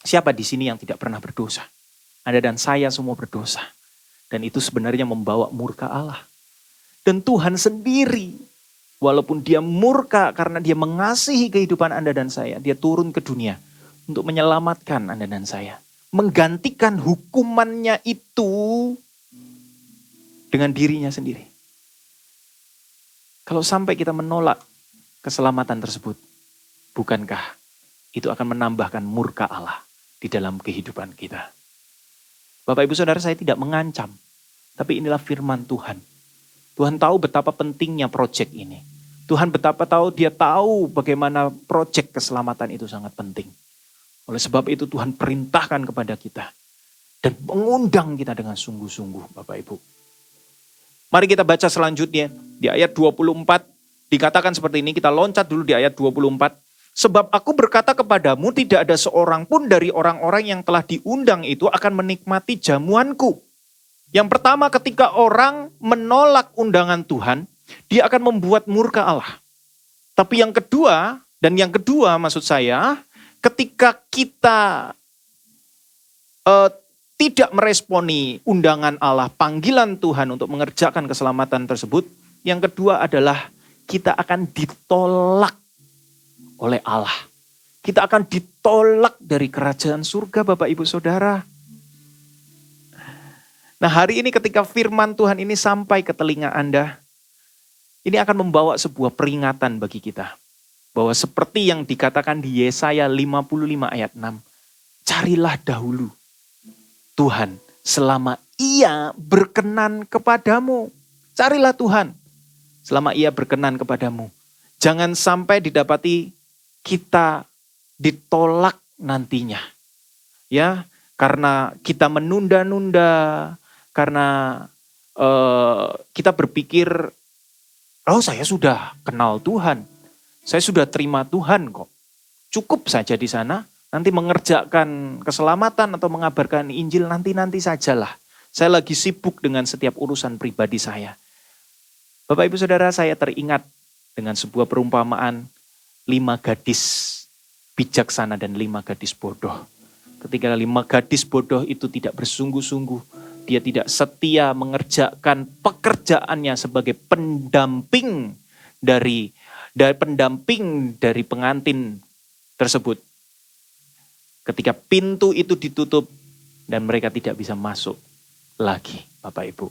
siapa di sini yang tidak pernah berdosa? Anda dan saya semua berdosa. Dan itu sebenarnya membawa murka Allah. Dan Tuhan sendiri, walaupun Dia murka karena Dia mengasihi kehidupan Anda dan saya, Dia turun ke dunia untuk menyelamatkan Anda dan saya. Menggantikan hukumannya itu dengan dirinya sendiri. Kalau sampai kita menolak keselamatan tersebut, bukankah itu akan menambahkan murka Allah di dalam kehidupan kita? Bapak Ibu Saudara, saya tidak mengancam, tapi inilah firman Tuhan. Tuhan tahu betapa pentingnya proyek ini. Tuhan betapa Dia tahu bagaimana proyek keselamatan itu sangat penting. Oleh sebab itu Tuhan perintahkan kepada kita dan mengundang kita dengan sungguh-sungguh, Bapak Ibu. Mari kita baca selanjutnya. Di ayat 24 dikatakan seperti ini, kita loncat dulu di ayat 24. Sebab aku berkata kepadamu, tidak ada seorang pun dari orang-orang yang telah diundang itu akan menikmati jamuanku. Yang pertama, ketika orang menolak undangan Tuhan, dia akan membuat murka Allah. Tapi yang kedua, maksud saya, ketika kita tidak meresponi undangan Allah, panggilan Tuhan untuk mengerjakan keselamatan tersebut, yang kedua adalah kita akan ditolak oleh Allah. Kita akan ditolak dari kerajaan surga, Bapak Ibu Saudara. Nah, hari ini ketika firman Tuhan ini sampai ke telinga Anda, ini akan membawa sebuah peringatan bagi kita. Bahwa seperti yang dikatakan di Yesaya 55 ayat 6, carilah dahulu Tuhan selama Ia berkenan kepadamu. Carilah Tuhan selama Ia berkenan kepadamu. Jangan sampai didapati kita ditolak nantinya. Ya, karena kita menunda-nunda, karena kita berpikir, oh saya sudah kenal Tuhan, saya sudah terima Tuhan kok. Cukup saja di sana, nanti mengerjakan keselamatan atau mengabarkan Injil nanti-nanti sajalah. Saya lagi sibuk dengan setiap urusan pribadi saya. Bapak Ibu Saudara, saya teringat dengan sebuah perumpamaan 5 gadis bijaksana dan 5 gadis bodoh. Ketika 5 gadis bodoh itu tidak bersungguh-sungguh, dia tidak setia mengerjakan pekerjaannya sebagai pendamping dari pengantin tersebut. Ketika pintu itu ditutup dan mereka tidak bisa masuk lagi, Bapak Ibu.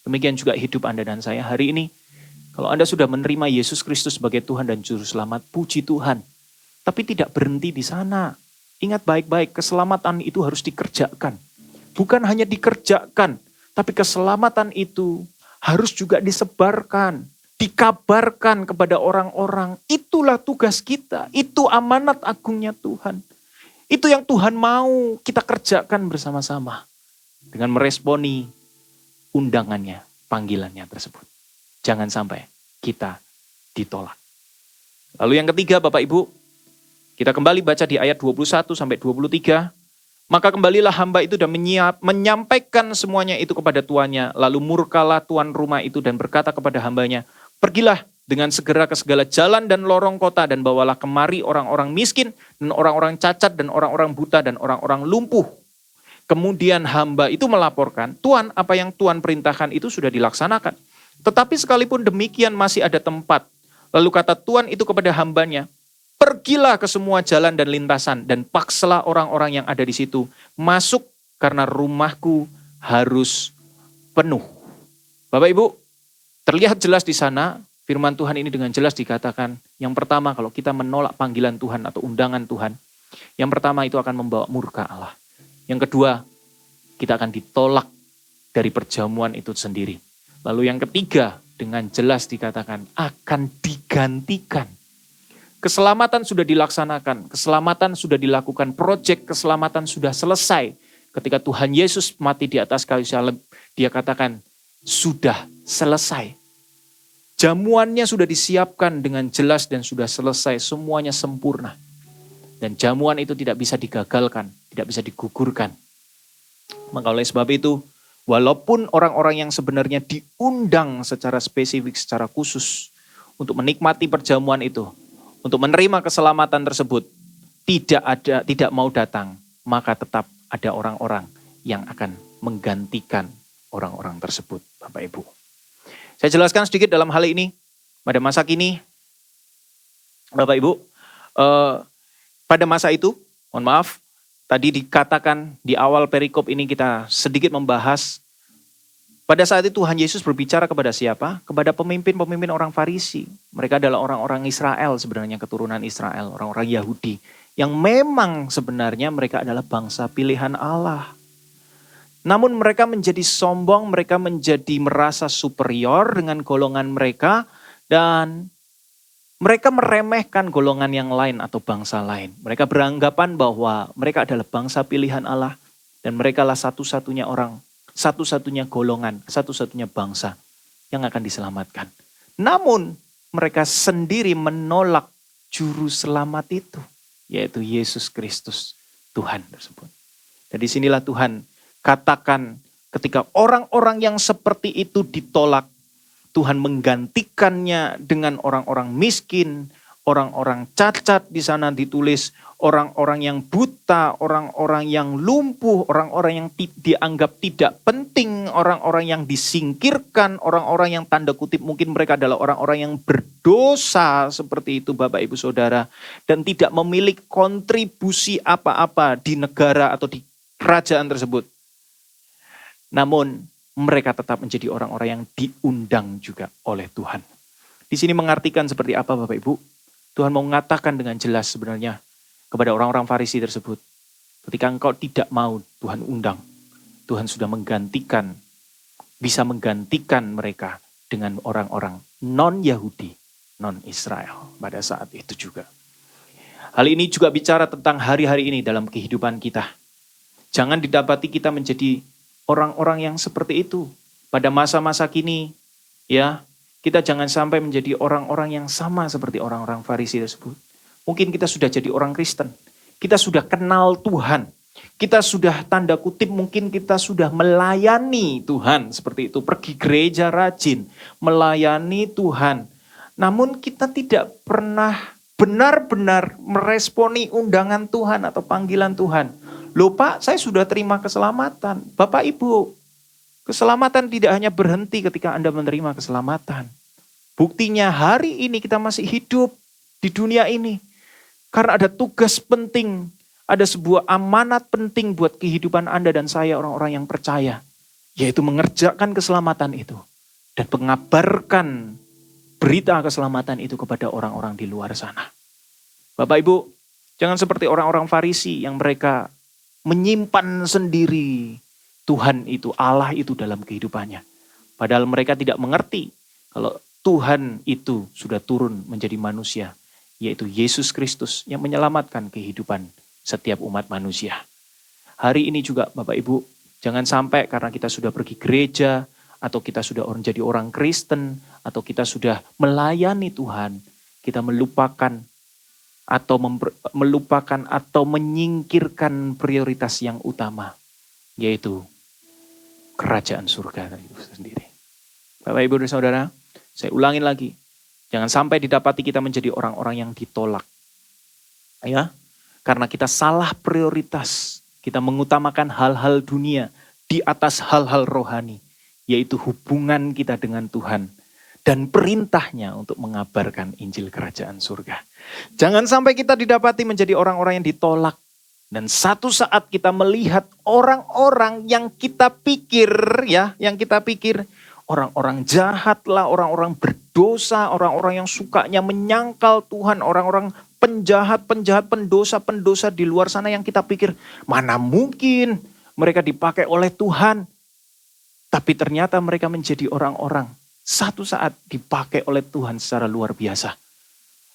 Demikian juga hidup Anda dan saya hari ini. Kalau Anda sudah menerima Yesus Kristus sebagai Tuhan dan Juru Selamat, puji Tuhan. Tapi tidak berhenti di sana. Ingat baik-baik, keselamatan itu harus dikerjakan. Bukan hanya dikerjakan, tapi keselamatan itu harus juga disebarkan, dikabarkan kepada orang-orang. Itulah tugas kita, itu amanat agungnya Tuhan. Itu yang Tuhan mau kita kerjakan bersama-sama. Dengan meresponi undangannya, panggilannya tersebut. Jangan sampai kita ditolak. Lalu yang ketiga Bapak Ibu, kita kembali baca di ayat 21 sampai 23. Maka kembalilah hamba itu dan menyampaikan semuanya itu kepada tuannya. Lalu murkalah tuan rumah itu dan berkata kepada hambanya, pergilah dengan segera ke segala jalan dan lorong kota dan bawalah kemari orang-orang miskin dan orang-orang cacat dan orang-orang buta dan orang-orang lumpuh. Kemudian hamba itu melaporkan, Tuan, apa yang Tuan perintahkan itu sudah dilaksanakan. Tetapi sekalipun demikian masih ada tempat. Lalu kata Tuan itu kepada hambanya, pergilah ke semua jalan dan lintasan dan paksalah orang-orang yang ada di situ masuk karena rumahku harus penuh. Bapak Ibu, terlihat jelas di sana firman Tuhan ini dengan jelas dikatakan, yang pertama kalau kita menolak panggilan Tuhan atau undangan Tuhan, yang pertama itu akan membawa murka Allah. Yang kedua, kita akan ditolak dari perjamuan itu sendiri. Lalu yang ketiga, dengan jelas dikatakan akan digantikan. Keselamatan sudah dilaksanakan, keselamatan sudah dilakukan, proyek keselamatan sudah selesai. Ketika Tuhan Yesus mati di atas kayu salib, dia katakan sudah selesai. Jamuannya sudah disiapkan dengan jelas dan sudah selesai, semuanya sempurna. Dan jamuan itu tidak bisa digagalkan, tidak bisa digugurkan. Maka oleh sebab itu, walaupun orang-orang yang sebenarnya diundang secara spesifik, secara khusus untuk menikmati perjamuan itu, untuk menerima keselamatan tersebut, tidak mau datang, maka tetap ada orang-orang yang akan menggantikan orang-orang tersebut, Bapak Ibu. Saya jelaskan sedikit dalam hal ini. Pada masa kini, Bapak Ibu, pada masa itu, mohon maaf, tadi dikatakan di awal perikop ini kita sedikit membahas, pada saat itu Tuhan Yesus berbicara kepada siapa? Kepada pemimpin-pemimpin orang Farisi. Mereka adalah orang-orang Israel sebenarnya, keturunan Israel, orang-orang Yahudi. Yang memang sebenarnya mereka adalah bangsa pilihan Allah. Namun mereka menjadi sombong, mereka menjadi merasa superior dengan golongan mereka. Dan mereka meremehkan golongan yang lain atau bangsa lain. Mereka beranggapan bahwa mereka adalah bangsa pilihan Allah. Dan mereka lah satu-satunya orang, satu-satunya golongan, satu-satunya bangsa yang akan diselamatkan. Namun mereka sendiri menolak juru selamat itu, yaitu Yesus Kristus, Tuhan tersebut. Dan disinilah Tuhan katakan ketika orang-orang yang seperti itu ditolak, Tuhan menggantikannya dengan orang-orang miskin, orang-orang cacat di sana ditulis, orang-orang yang buta, orang-orang yang lumpuh, orang-orang yang dianggap tidak penting, orang-orang yang disingkirkan, orang-orang yang tanda kutip mungkin mereka adalah orang-orang yang berdosa seperti itu Bapak Ibu Saudara, dan tidak memiliki kontribusi apa-apa di negara atau di kerajaan tersebut. Namun mereka tetap menjadi orang-orang yang diundang juga oleh Tuhan. Di sini mengartikan seperti apa Bapak Ibu? Tuhan mau mengatakan dengan jelas sebenarnya kepada orang-orang Farisi tersebut. Ketika engkau tidak mau Tuhan undang, Tuhan sudah bisa menggantikan mereka dengan orang-orang non-Yahudi, non-Israel pada saat itu juga. Hal ini juga bicara tentang hari-hari ini dalam kehidupan kita. Jangan didapati kita menjadi orang-orang yang seperti itu pada masa-masa kini, ya. Kita jangan sampai menjadi orang-orang yang sama seperti orang-orang Farisi tersebut. Mungkin kita sudah jadi orang Kristen, kita sudah kenal Tuhan, kita sudah tanda kutip mungkin kita sudah melayani Tuhan seperti itu, pergi gereja rajin, melayani Tuhan. Namun kita tidak pernah benar-benar meresponi undangan Tuhan atau panggilan Tuhan. Loh Pak, saya sudah terima keselamatan. Bapak Ibu, keselamatan tidak hanya berhenti ketika Anda menerima keselamatan. Buktinya hari ini kita masih hidup di dunia ini. Karena ada tugas penting, ada sebuah amanat penting buat kehidupan Anda dan saya orang-orang yang percaya. Yaitu mengerjakan keselamatan itu. Dan mengabarkan berita keselamatan itu kepada orang-orang di luar sana. Bapak Ibu, jangan seperti orang-orang Farisi yang mereka menyimpan sendiri Tuhan itu, Allah itu dalam kehidupannya. Padahal mereka tidak mengerti kalau Tuhan itu sudah turun menjadi manusia, yaitu Yesus Kristus yang menyelamatkan kehidupan setiap umat manusia. Hari ini juga Bapak Ibu, jangan sampai karena kita sudah pergi gereja, atau kita sudah jadi orang Kristen, atau kita sudah melayani Tuhan, kita melupakan atau menyingkirkan prioritas yang utama, yaitu kerajaan surga itu sendiri. Bapak Ibu dan Saudara, saya ulangin lagi. Jangan sampai didapati kita menjadi orang-orang yang ditolak. Ya, karena kita salah prioritas. Kita mengutamakan hal-hal dunia di atas hal-hal rohani. Yaitu hubungan kita dengan Tuhan. Dan perintahnya untuk mengabarkan Injil Kerajaan Surga. Jangan sampai kita didapati menjadi orang-orang yang ditolak. Dan satu saat kita melihat orang-orang yang kita pikir orang-orang jahat lah, orang-orang berdosa, orang-orang yang sukanya menyangkal Tuhan, orang-orang penjahat, pendosa di luar sana yang kita pikir mana mungkin mereka dipakai oleh Tuhan. Tapi ternyata mereka menjadi orang-orang satu saat dipakai oleh Tuhan secara luar biasa.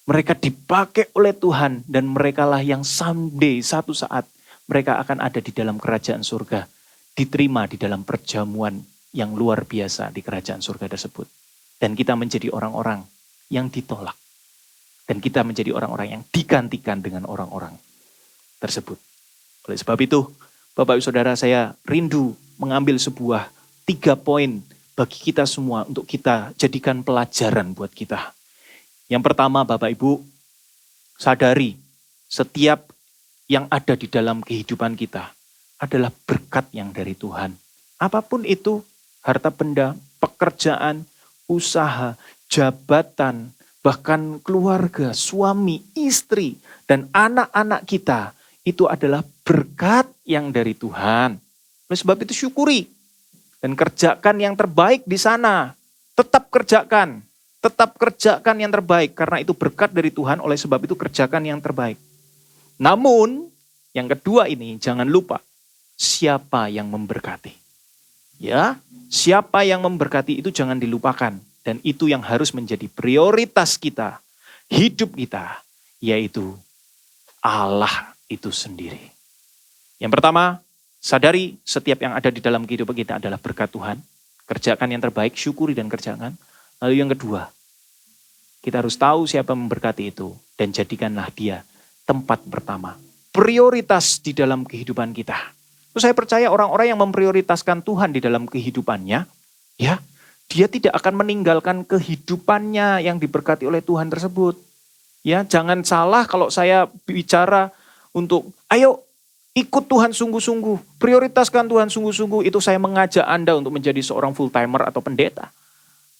Mereka dipakai oleh Tuhan dan merekalah yang someday satu saat mereka akan ada di dalam kerajaan surga. Diterima di dalam perjamuan yang luar biasa di kerajaan surga tersebut. Dan kita menjadi orang-orang yang ditolak. Dan kita menjadi orang-orang yang digantikan dengan orang-orang tersebut. Oleh sebab itu, Bapak Ibu Saudara, saya rindu mengambil sebuah 3 poin bagi kita semua untuk kita jadikan pelajaran buat kita. Yang pertama Bapak Ibu, sadari setiap yang ada di dalam kehidupan kita adalah berkat yang dari Tuhan. Apapun itu, harta benda, pekerjaan, usaha, jabatan, bahkan keluarga, suami, istri, dan anak-anak kita, itu adalah berkat yang dari Tuhan. Oleh sebab itu syukuri dan kerjakan yang terbaik di sana. Tetap kerjakan yang terbaik karena itu berkat dari Tuhan. Oleh sebab itu kerjakan yang terbaik. Namun yang kedua ini jangan lupa siapa yang memberkati. Ya, siapa yang memberkati itu jangan dilupakan. Dan itu yang harus menjadi prioritas kita, hidup kita, yaitu Allah itu sendiri. Yang pertama, sadari setiap yang ada di dalam kehidupan kita adalah berkat Tuhan. Kerjakan yang terbaik, syukuri dan kerjakan. Lalu yang kedua, kita harus tahu siapa memberkati itu dan jadikanlah dia tempat pertama. Prioritas di dalam kehidupan kita. Saya percaya orang-orang yang memprioritaskan Tuhan di dalam kehidupannya, ya, dia tidak akan meninggalkan kehidupannya yang diberkati oleh Tuhan tersebut. Ya, jangan salah kalau saya bicara untuk ayo ikut Tuhan sungguh-sungguh, prioritaskan Tuhan sungguh-sungguh, itu saya mengajak Anda untuk menjadi seorang full timer atau pendeta.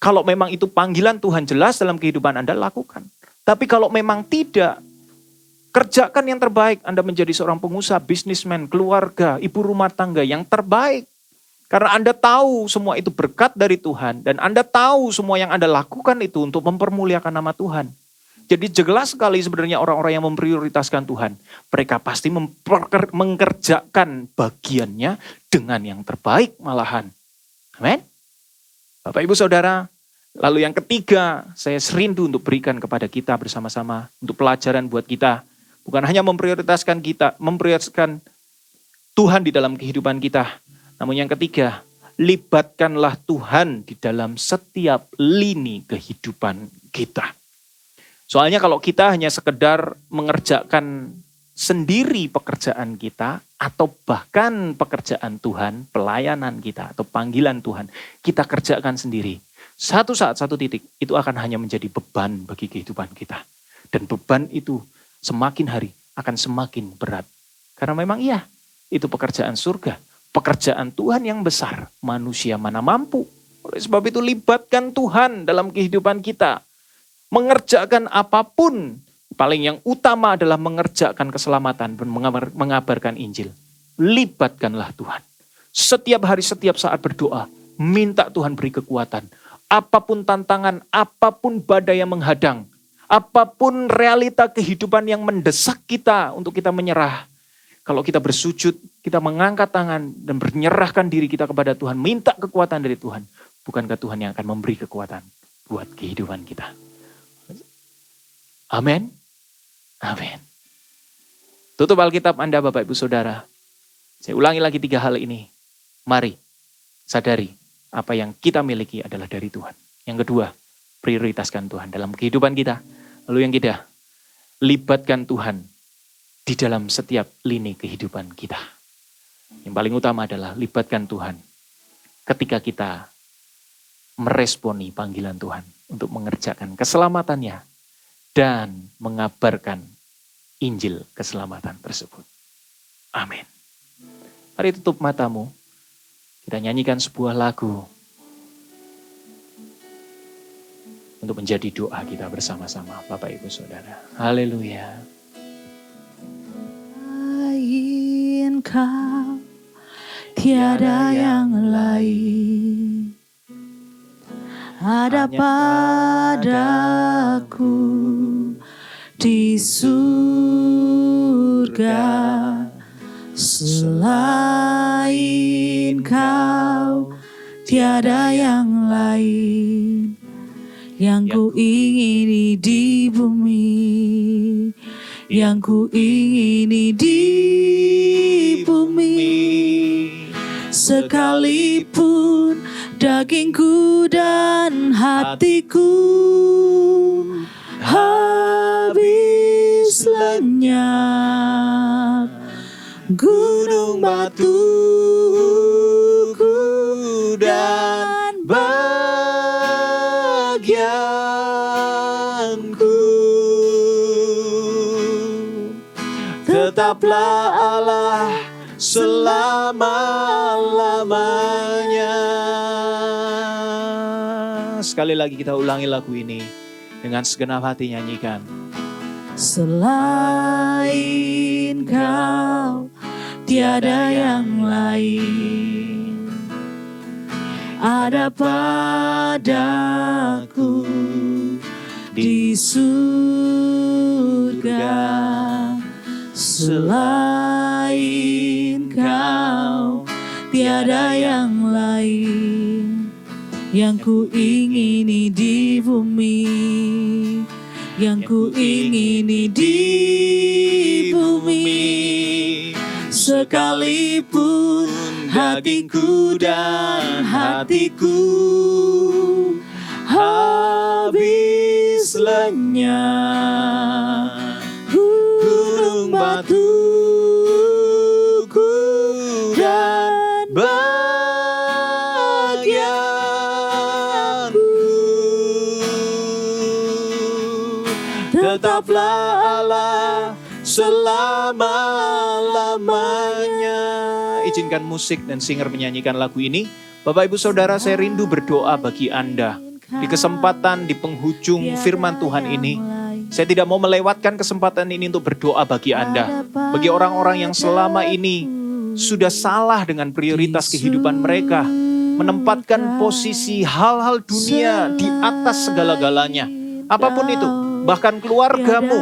Kalau memang itu panggilan Tuhan jelas dalam kehidupan Anda, lakukan. Tapi kalau memang tidak, kerjakan yang terbaik. Anda menjadi seorang pengusaha, bisnismen, keluarga, ibu rumah tangga yang terbaik. Karena Anda tahu semua itu berkat dari Tuhan. Dan Anda tahu semua yang Anda lakukan itu untuk mempermuliakan nama Tuhan. Jadi jelas sekali sebenarnya orang-orang yang memprioritaskan Tuhan. Mereka pasti mengerjakan bagiannya dengan yang terbaik malahan. Amin. Bapak Ibu Saudara, lalu yang ketiga saya serindu untuk berikan kepada kita bersama-sama untuk pelajaran buat kita. Bukan hanya memprioritaskan Tuhan di dalam kehidupan kita. Namun yang ketiga, libatkanlah Tuhan di dalam setiap lini kehidupan kita. Soalnya kalau kita hanya sekedar mengerjakan sendiri pekerjaan kita, atau bahkan pekerjaan Tuhan, pelayanan kita, atau panggilan Tuhan, kita kerjakan sendiri. Satu saat, satu titik, itu akan hanya menjadi beban bagi kehidupan kita. Dan beban itu semakin hari akan semakin berat. Karena memang iya, itu pekerjaan surga. Pekerjaan Tuhan yang besar, manusia mana mampu. Oleh sebab itu libatkan Tuhan dalam kehidupan kita. Mengerjakan apapun, paling yang utama adalah mengerjakan keselamatan dan mengabarkan Injil. Libatkanlah Tuhan. Setiap hari, setiap saat berdoa, minta Tuhan beri kekuatan. Apapun tantangan, apapun badai yang menghadang, apapun realita kehidupan yang mendesak kita untuk kita menyerah. Kalau kita bersujud, kita mengangkat tangan dan menyerahkan diri kita kepada Tuhan, minta kekuatan dari Tuhan. Bukankah Tuhan yang akan memberi kekuatan buat kehidupan kita? Amin. Amin. Tutup Alkitab Anda Bapak Ibu Saudara. Saya ulangi lagi 3 hal ini. Mari sadari apa yang kita miliki adalah dari Tuhan. Yang kedua, prioritaskan Tuhan dalam kehidupan kita. Lalu yang ketiga, libatkan Tuhan di dalam setiap lini kehidupan kita. Yang paling utama adalah libatkan Tuhan ketika kita meresponi panggilan Tuhan untuk mengerjakan keselamatannya dan mengabarkan Injil keselamatan tersebut. Amin. Mari tutup matamu. Kita nyanyikan sebuah lagu untuk menjadi doa kita bersama-sama, Bapak Ibu Saudara. Haleluya. Selain Kau, tiada yang lain. Ada padaku di surga. Selain Kau, tiada yang lain. Yang ku ingini di bumi, yang ku ingini di bumi. Sekalipun dagingku dan hatiku habis lenyap, gunung batuku dan bagianku, tetaplah Allah selama-lamanya. Sekali lagi kita ulangi lagu ini dengan segenap hati nyanyikan. Selain Kau, tiada yang lain. Ada padaku di surga. Selain Kau, tiada yang lain. Yang ku ingini di bumi, yang ku ingini di bumi. sekalipun dagingku dan hatiku habis lenyap, gunung batuku dan bagianku, tetaplah Allah selama-lamanya. Izinkan musik dan singer menyanyikan lagu ini. Bapak Ibu Saudara, saya rindu berdoa bagi Anda. Di kesempatan di penghujung firman Tuhan ini, saya tidak mau melewatkan kesempatan ini untuk berdoa bagi Anda. Bagi orang-orang yang selama ini sudah salah dengan prioritas kehidupan mereka, menempatkan posisi hal-hal dunia di atas segala-galanya. Apapun itu, bahkan keluargamu,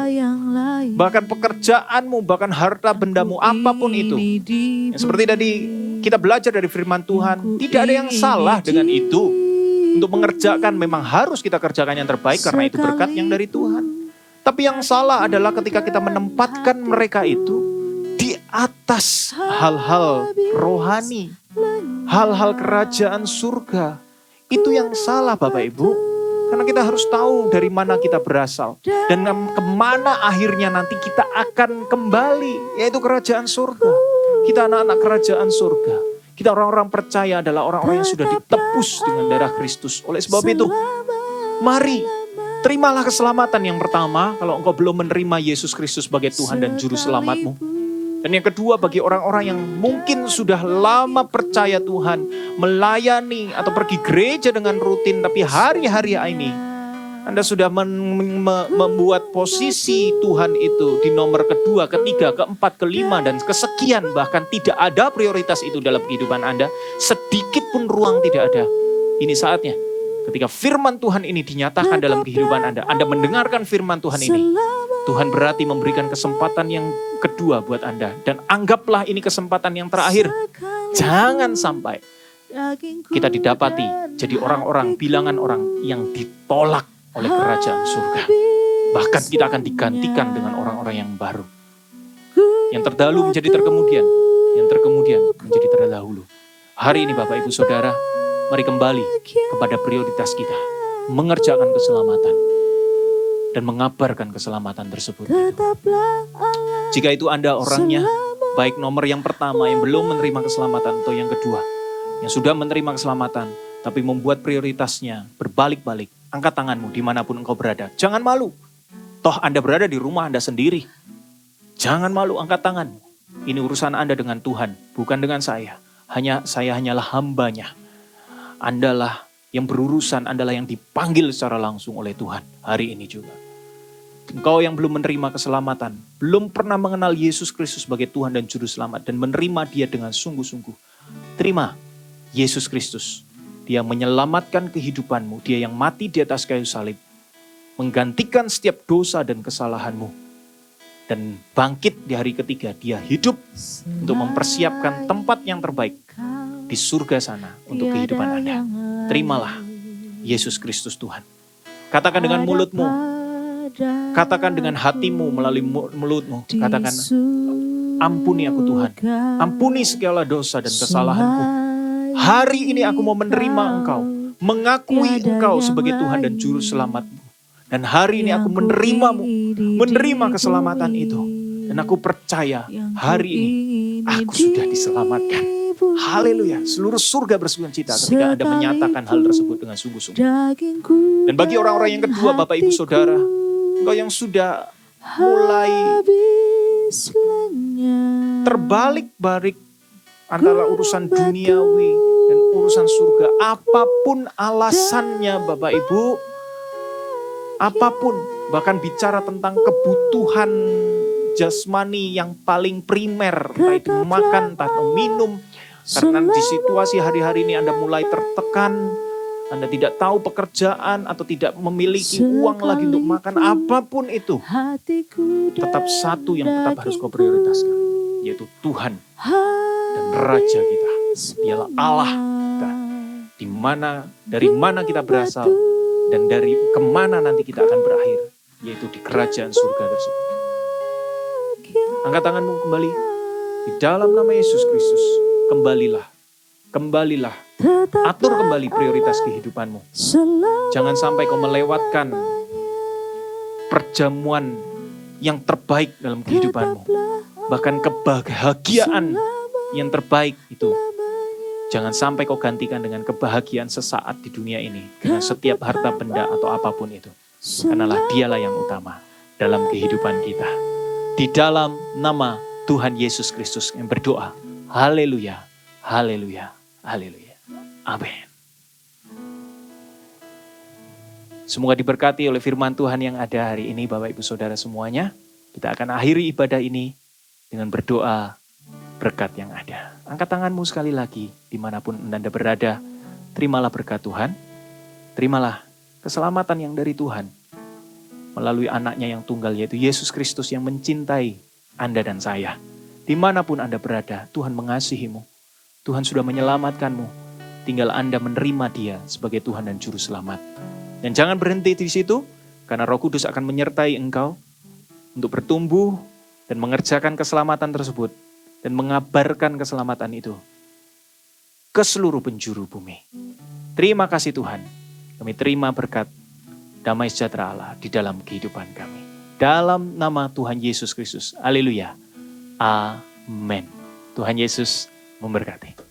bahkan pekerjaanmu, bahkan harta bendamu, apapun itu. Seperti tadi kita belajar dari firman Tuhan, tidak ada yang salah dengan itu. Untuk mengerjakan memang harus kita kerjakan yang terbaik karena itu berkat yang dari Tuhan. Tapi yang salah adalah ketika kita menempatkan mereka itu di atas hal-hal rohani, hal-hal kerajaan surga. Itu yang salah Bapak Ibu. Karena kita harus tahu dari mana kita berasal. Dan kemana akhirnya nanti kita akan kembali. Yaitu kerajaan surga. Kita anak-anak kerajaan surga. Kita orang-orang percaya adalah orang-orang yang sudah ditebus dengan darah Kristus. Oleh sebab itu, mari terimalah keselamatan yang pertama. Kalau engkau belum menerima Yesus Kristus sebagai Tuhan dan Juru Selamatmu. Dan yang kedua, bagi orang-orang yang mungkin sudah lama percaya Tuhan, melayani atau pergi gereja dengan rutin, tapi hari-hari ini Anda sudah membuat posisi Tuhan itu di nomor kedua, ketiga, keempat, kelima, dan kesekian. Bahkan tidak ada prioritas itu dalam kehidupan Anda. Sedikit pun ruang tidak ada. Ini saatnya ketika firman Tuhan ini dinyatakan dalam kehidupan Anda. Anda mendengarkan firman Tuhan ini. Tuhan berarti memberikan kesempatan yang kedua buat Anda. Dan anggaplah ini kesempatan yang terakhir. Jangan sampai kita didapati jadi orang-orang, bilangan orang yang ditolak oleh kerajaan surga. Bahkan kita akan digantikan dengan orang-orang yang baru. Yang terdahulu menjadi terkemudian, yang terkemudian menjadi terdahulu. Hari ini Bapak Ibu Saudara, mari kembali kepada prioritas kita. Mengerjakan keselamatan dan mengabarkan keselamatan tersebut. Jika itu Anda orangnya, baik nomor yang pertama yang belum menerima keselamatan atau yang kedua, yang sudah menerima keselamatan, tapi membuat prioritasnya berbalik-balik. Angkat tanganmu dimanapun engkau berada. Jangan malu. Toh Anda berada di rumah Anda sendiri. Jangan malu, angkat tanganmu. Ini urusan Anda dengan Tuhan, bukan dengan saya. Saya hanyalah hambanya. Andalah yang berurusan, Andalah yang dipanggil secara langsung oleh Tuhan hari ini juga. Engkau yang belum menerima keselamatan, belum pernah mengenal Yesus Kristus sebagai Tuhan dan Juru Selamat, dan menerima Dia dengan sungguh-sungguh. Terima Yesus Kristus. Dia menyelamatkan kehidupanmu. Dia yang mati di atas kayu salib. Menggantikan setiap dosa dan kesalahanmu. Dan bangkit di hari ketiga. Dia hidup untuk mempersiapkan tempat yang terbaik di surga sana untuk kehidupan Anda. Terimalah Yesus Kristus Tuhan. Katakan dengan mulutmu. Katakan dengan hatimu melalui mulutmu. Katakan, ampuni aku Tuhan. Ampuni segala dosa dan kesalahanku. Hari ini aku mau menerima Engkau, mengakui Engkau sebagai Tuhan dan Juru Selamatmu. Dan hari ini aku menerimamu, menerima keselamatan itu. Dan aku percaya hari ini aku sudah diselamatkan. Haleluya, seluruh surga bersukacita ketika Anda menyatakan hal tersebut dengan sungguh-sungguh. Dan bagi orang-orang yang kedua, Bapak Ibu Saudara, engkau yang sudah mulai terbalik-balik antara urusan duniawi dan urusan surga. Apapun alasannya Bapak Ibu, apapun, bahkan bicara tentang kebutuhan jasmani yang paling primer, entah itu makan, entah itu minum. Karena di situasi hari-hari ini Anda mulai tertekan, Anda tidak tahu pekerjaan atau tidak memiliki uang lagi untuk makan, apapun itu. Tetap satu yang tetap harus kau prioritaskan, yaitu Tuhan dan Raja kita. Dialah Allah kita. Dari mana kita berasal dan dari kemana nanti kita akan berakhir, yaitu di kerajaan surga tersebut. Angkat tanganmu kembali. Di dalam nama Yesus Kristus, kembalilah, atur kembali prioritas kehidupanmu. Jangan sampai kau melewatkan perjamuan yang terbaik dalam kehidupanmu. Bahkan kebahagiaan yang terbaik itu, jangan sampai kau gantikan dengan kebahagiaan sesaat di dunia ini. Dengan setiap harta benda atau apapun itu. Karenalah dialah yang utama dalam kehidupan kita. Di dalam nama Tuhan Yesus Kristus yang berdoa. Haleluya, haleluya, haleluya. Amin. Semoga diberkati oleh firman Tuhan yang ada hari ini Bapak Ibu Saudara semuanya. Kita akan akhiri ibadah ini dengan berdoa berkat yang ada. Angkat tanganmu sekali lagi dimanapun Anda berada. Terimalah berkat Tuhan. Terimalah keselamatan yang dari Tuhan. Melalui anaknya yang tunggal yaitu Yesus Kristus yang mencintai Anda dan saya. Dimanapun Anda berada, Tuhan mengasihimu. Tuhan sudah menyelamatkanmu. Tinggal Anda menerima Dia sebagai Tuhan dan Juru Selamat. Dan jangan berhenti di situ, karena Roh Kudus akan menyertai engkau untuk bertumbuh dan mengerjakan keselamatan tersebut dan mengabarkan keselamatan itu ke seluruh penjuru bumi. Terima kasih Tuhan. Kami terima berkat damai sejahtera Allah di dalam kehidupan kami. Dalam nama Tuhan Yesus Kristus. Haleluya. Amin. Tuhan Yesus memberkati.